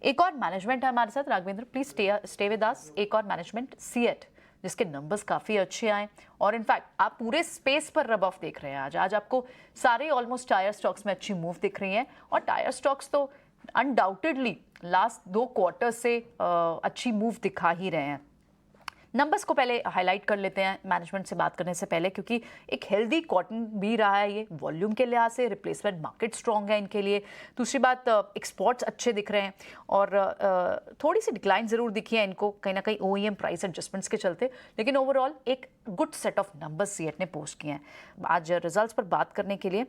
एक और मैनेजमेंट है हमारे साथ, Raghavendra please stay with us. एक और मैनेजमेंट सीएट, जिसके नंबर्स काफी अच्छे आए और इनफैक्ट आप पूरे स्पेस पर रब ऑफ देख रहे हैं। आज आपको सारे ऑलमोस्ट टायर स्टॉक्स में अच्छी मूव दिख रही है और टायर स्टॉक्स तो अनडाउटेडली लास्ट 2 क्वार्टर से अच्छी मूव दिखा ही रहे हैं। नंबर्स को पहले हाईलाइट कर लेते हैं मैनेजमेंट से बात करने से पहले, क्योंकि एक हेल्दी कॉटन भी रहा है ये वॉल्यूम के लिहाज से, रिप्लेसमेंट मार्केट स्ट्रॉन्ग है इनके लिए। दूसरी बात, एक्सपोर्ट्स अच्छे दिख रहे हैं और थोड़ी सी डिक्लाइन ज़रूर दिखी है इनको कहीं ना कहीं ओईएम प्राइस एडजस्टमेंट्स के चलते, लेकिन ओवरऑल एक good set of numbers CEAT ने पोस्ट किए हैं। आज रिजल्ट्स पर बात करने के लिए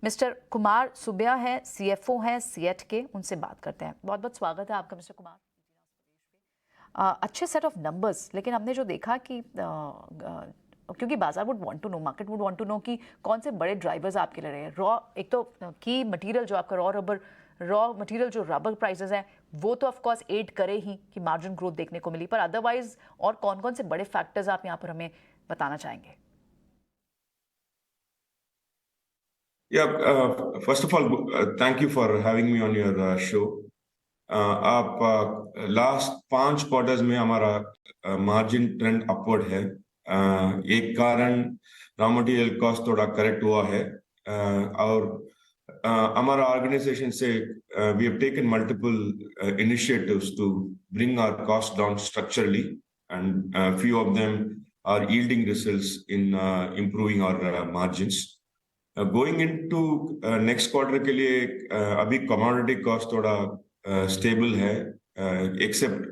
मिस्टर कुमार सुबिया हैं, सीएफओ हैं सीएट के, उनसे बात करते हैं। बहुत बहुत स्वागत है आपका मिस्टर कुमार। अच्छे सेट ऑफ नंबर्स, लेकिन हमने जो देखा कि क्योंकि बाजार would want to know, market would want to know कि कौन से बड़े ड्राइवर्स आपके लिए रहे हैं। रॉ, एक तो की मटेरियल जो आपका रॉ मटेरियल जो रबर प्राइसेस हैं वो तो ऑफ कोर्स एड करे ही कि मार्जिन ग्रोथ देखने को मिली, पर अदरवाइज और कौन कौन से बड़े फैक्टर्स आप यहाँ पर हमें बताना चाहेंगे? First of all, thank you for having me on your show. आप लास्ट 5 क्वार्टर्स में हमारा मार्जिन ट्रेंड अपवर्ड है। एक कारण रॉ मटेरियल कॉस्ट थोड़ा करेक्ट हुआ है और हमारा ऑर्गेनाइजेशन से we have taken multiple initiatives to bring our cost down structurally and few of them are yielding results in improving our margins. Going into next quarter के लिए अभी commodity cost थोड़ा stable है, except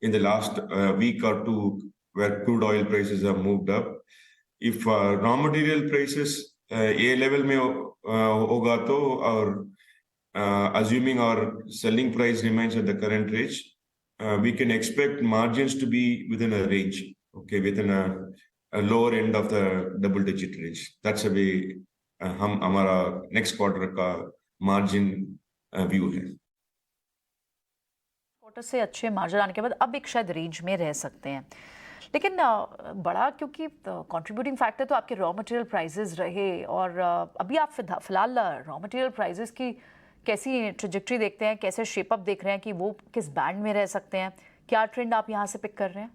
in the last week or two where crude oil prices have moved up. If raw material prices ये level में होगा तो और assuming our selling price remains at the current range, we can expect margins to be within a range, okay, within a lower end of the double digit range. That's the way हम हमारा next quarter का margin view है। से अच्छे margin आने के बाद अब एक शायद रेंज में रह सकते हैं, लेकिन बड़ा क्योंकि कंट्रीब्यूटिंग फैक्टर तो आपके रॉ मटेरियल प्राइसेस रहे और अभी आप फिलहाल रॉ मटेरियल प्राइसेस की कैसी ट्रेजेक्टरी देखते हैं, कैसे शेप अप देख रहे हैं कि वो किस बैंड में रह सकते हैं? क्या ट्रेंड आप यहाँ से पिक कर रहे हैं?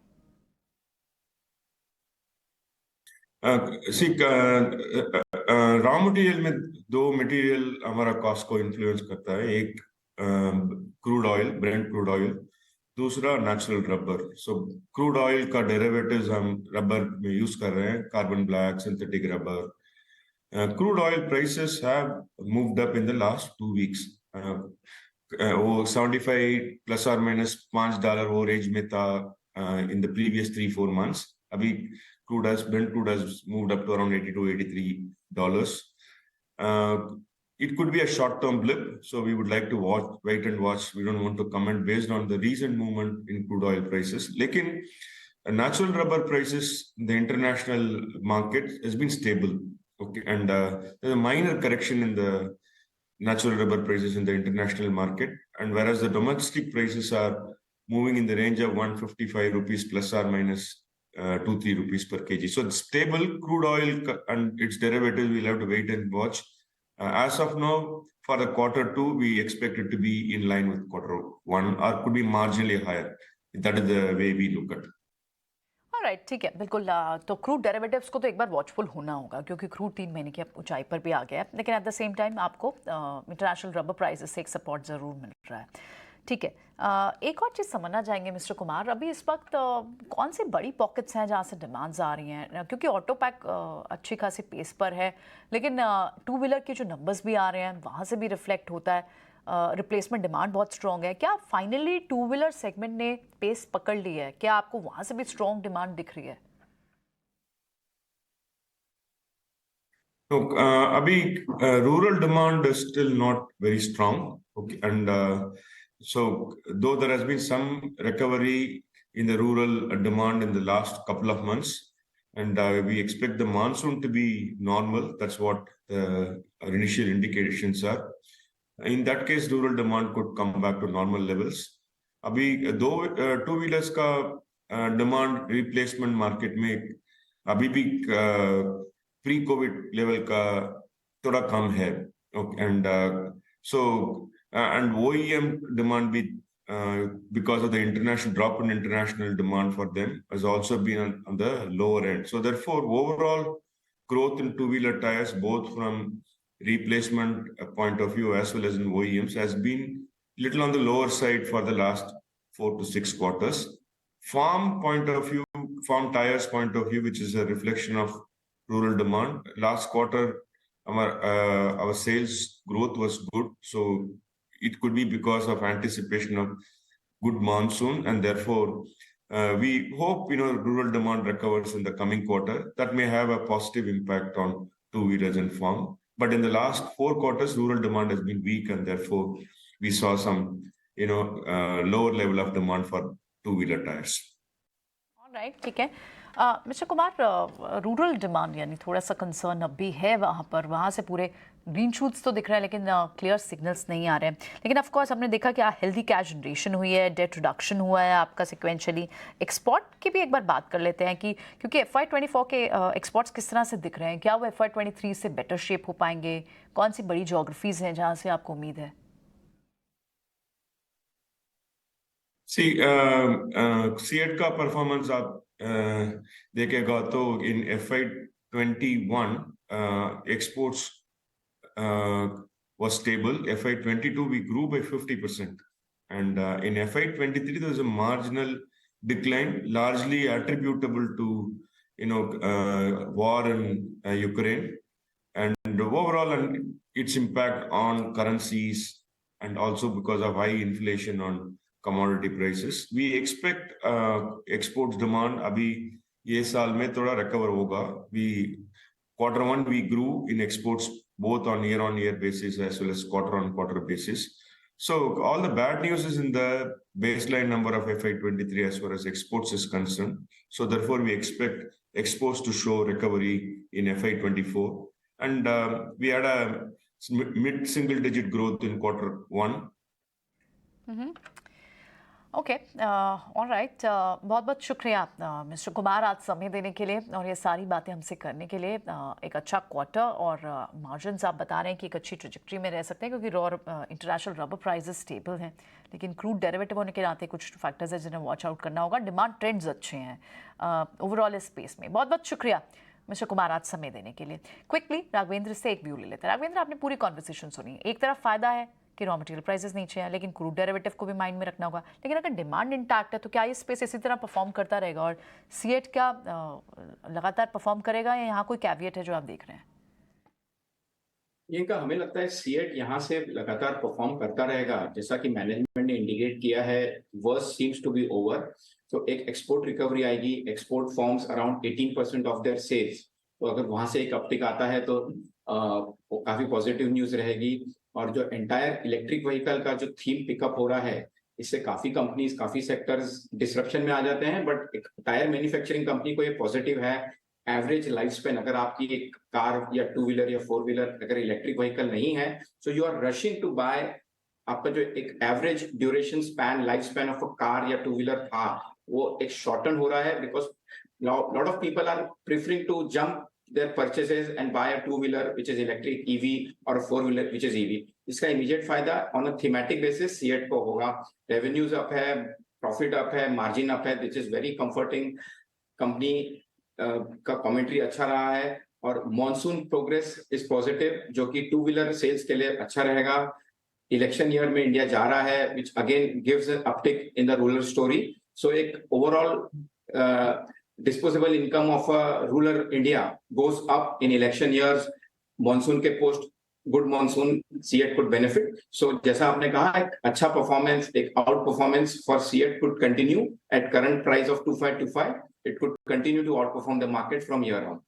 रॉ मटेरियल में 2 मटेरियल हमारा कॉस्ट को इन्फ्लुएंस करता है। एक crude oil, Brent crude oil, दूसरा नेचुरल रबर। सो क्रूड ऑयल का डेरिवेटिव्स हम रबर में यूज कर रहे हैं, carbon black, synthetic rubber. Crude oil prices have moved up in the last 2 weeks. वो 75 प्लस और माइनस $5 वो रेंज में था इन द प्रीवियस 3-4 months। अभी Brent crude has moved up to around $82-83. It could be a short-term blip, so we would like to wait and watch. We don't want to comment based on the recent movement in crude oil prices. Lekin natural rubber prices in the international market has been stable, okay, and there's a minor correction in the natural rubber prices in the international market, and whereas the domestic prices are moving in the range of 155 rupees plus or minus 2-3 rupees per kg. So it's stable. Crude oil and its derivatives, we'll have to wait and watch. As of now, for the Q2, we expect it to be in line with Q1 or could be marginally higher. That is the way we look at it. Right, ठीक है, बिल्कुल। तो crude derivatives को तो एक बार watchful होना होगा क्योंकि क्रूड 3 महीने की ऊंचाई पर भी आ गया है, लेकिन एट द सेम टाइम आपको इंटरनेशनल रबर प्राइसेस से एक सपोर्ट ज़रूर मिल रहा है। ठीक है, एक और चीज़ समझना चाहेंगे मिस्टर कुमार, अभी इस वक्त कौन सी बड़ी पॉकेट्स हैं जहाँ से डिमांड्स आ रही हैं? क्योंकि ऑटो पैक अच्छी खासी पेस पर है, लेकिन 2 व्हीलर के जो नंबर्स भी आ रहे हैं वहाँ से भी रिफ्लेक्ट होता है, रिप्लेसमेंट डिमांड बहुत स्ट्रॉन्ग है। क्या फाइनली 2 व्हीलर सेगमेंट ने पेस पकड़ ली है? क्या आपको वहाँ से भी स्ट्रॉन्ग डिमांड दिख रही है? तो अभी rural demand is still not very strong, okay, and so though there has been some recovery in the rural demand in the last couple of months, and we expect the monsoon to be normal. That's what our initial indications are. In that case, rural demand could come back to normal levels. अभी 2 wheelers का demand replacement market में अभी भी pre Covid level का थोड़ा कम है, and so and OEM demand भी because of the international drop in international demand for them has also been on the lower end. So therefore, overall growth in two-wheeler tires, both from replacement point of view as well as in OEMs, has been little on the lower side for the last 4 to 6 quarters. Farm point of view, farm tires point of view, which is a reflection of rural demand. Last quarter, our sales growth was good, so it could be because of anticipation of good monsoon, and therefore we hope rural demand recovers in the coming quarter. That may have a positive impact on two-wheelers and farm. But in the last 4 quarters, rural demand has been weak, and therefore we saw some lower level of demand for two-wheeler tires. All right, ठीक है. Mister Kumar, rural demand यानी थोड़ा सा concern अब भी है वहाँ पर. वहाँ से पूरे ग्रीन शूट्स तो दिख रहे हैं, लेकिन क्लियर सिग्नल्स नहीं आ रहे हैं. लेकिन ऑफ कोर्स हमने देखा कि हेल्दी कैश जनरेशन हुई है, डेट रिडक्शन हुआ है आपका सिक्वेंशली. एक्सपोर्ट की भी एक बार बात कर लेते हैं कि क्योंकि FY24 के एक्सपोर्ट्स किस तरह से दिख रहे हैं. क्या वो FY23 से बेटर शेप हो पाएंगे? कौन सी बड़ी जोग्राफीज हैं जहाँ से आपको उम्मीद है? सीएट का परफॉर्मेंस आप देखेगा तो इन FY21 exports was stable. FY22 we grew by 50%, and in FY23 there was a marginal decline, largely attributable to war in Ukraine, and overall and its impact on currencies, and also because of high inflation on commodity prices. We expect exports demand अभी ये साल में थोड़ा recover होगा. Q1 we grew in exports both on year-on-year basis as well as quarter-on-quarter basis. So all the bad news is in the baseline number of FY23 as far as exports is concerned. So therefore we expect exports to show recovery in FY24, and we had a mid-single-digit growth in Q1. Okay, alright. बहुत बहुत शुक्रिया mister Kumar आज समय देने के लिए और ये सारी बातें हमसे करने के लिए. एक अच्छा क्वार्टर और मार्जिन्स आप बता रहे हैं कि एक अच्छी ट्रेजेक्ट्री में रह सकते हैं क्योंकि इंटरनेशनल रबर प्राइसेस स्टेबल हैं, लेकिन क्रूड डेरिवेटिव होने के नाते कुछ फैक्टर्स हैं जिन्हें वॉच आउट करना होगा. डिमांड ट्रेंड्स अच्छे हैं ओवरऑल इस स्पेस में. बहुत बहुत शुक्रिया मिस्टर कुमार आज समय देने के लिए. क्विकली राघवेंद्र से एक व्यू ले लेते हैं. राघवेंद्र, आपने पूरी कॉन्वर्सेशन सुनी. एक तरफ फ़ायदा है कि रॉ मटेरियल प्राइसेस नीचे हैं, लेकिन क्रूड डेरिवेटिव को भी माइंड में रखना होगा. लेकिन अगर डिमांड इंटैक्ट है तो क्या ये स्पेस इसी तरह परफॉर्म करता रहेगा और सीएट क्या लगातार परफॉर्म करेगा, या यहाँ कोई कैविएट है जो आप देख रहे हैं? इनका हमें लगता है सीएट यहाँ से लगातार परफॉर्म करता रहेगा. जैसा कि मैनेजमेंट ने इंडिकेट किया है, worst seems to be over. तो एक एक्सपोर्ट रिकवरी आएगी. Export forms around 18% of their sales. तो अगर वहां से एक अपटिक आता है तो काफी पॉजिटिव न्यूज रहेगी. और जो एंटायर इलेक्ट्रिक व्हीकल का जो थीम पिकअप हो रहा है, इससे काफी कंपनीज, काफी सेक्टर्स डिसरप्शन में आ जाते हैं. बट एक टायर मैन्युफैक्चरिंग कंपनी को ये पॉजिटिव है. एवरेज लाइफ स्पैन, अगर आपकी एक कार या टू व्हीलर या फोर व्हीलर अगर इलेक्ट्रिक व्हीकल नहीं है, so you are rushing to buy. आपका जो एक average duration span, life span of a car या टू व्हीलर था, वो एक शॉर्टन हो रहा है. Because lot of people are preferring to jump their purchases and buy a two-wheeler which is electric EV or a four-wheeler which is EV. इसका immediate फायदा on a thematic basis CEAT को होगा. Revenues up है, profit up है, margin up है, which is very comforting. Company का commentary अच्छा रहा है और monsoon progress is positive, जो कि टू व्हीलर सेल्स के लिए अच्छा रहेगा. इलेक्शन ईयर में इंडिया जा रहा है, which again gives an uptick in the rural story. So एक overall disposable income of rural India goes up in election years. Monsoon के post good monsoon, CEAT could benefit. So जैसा आपने कहा, एक अच्छा performance, एक out performance for CEAT could continue at current price of 2525. It could continue to outperform the market from here on.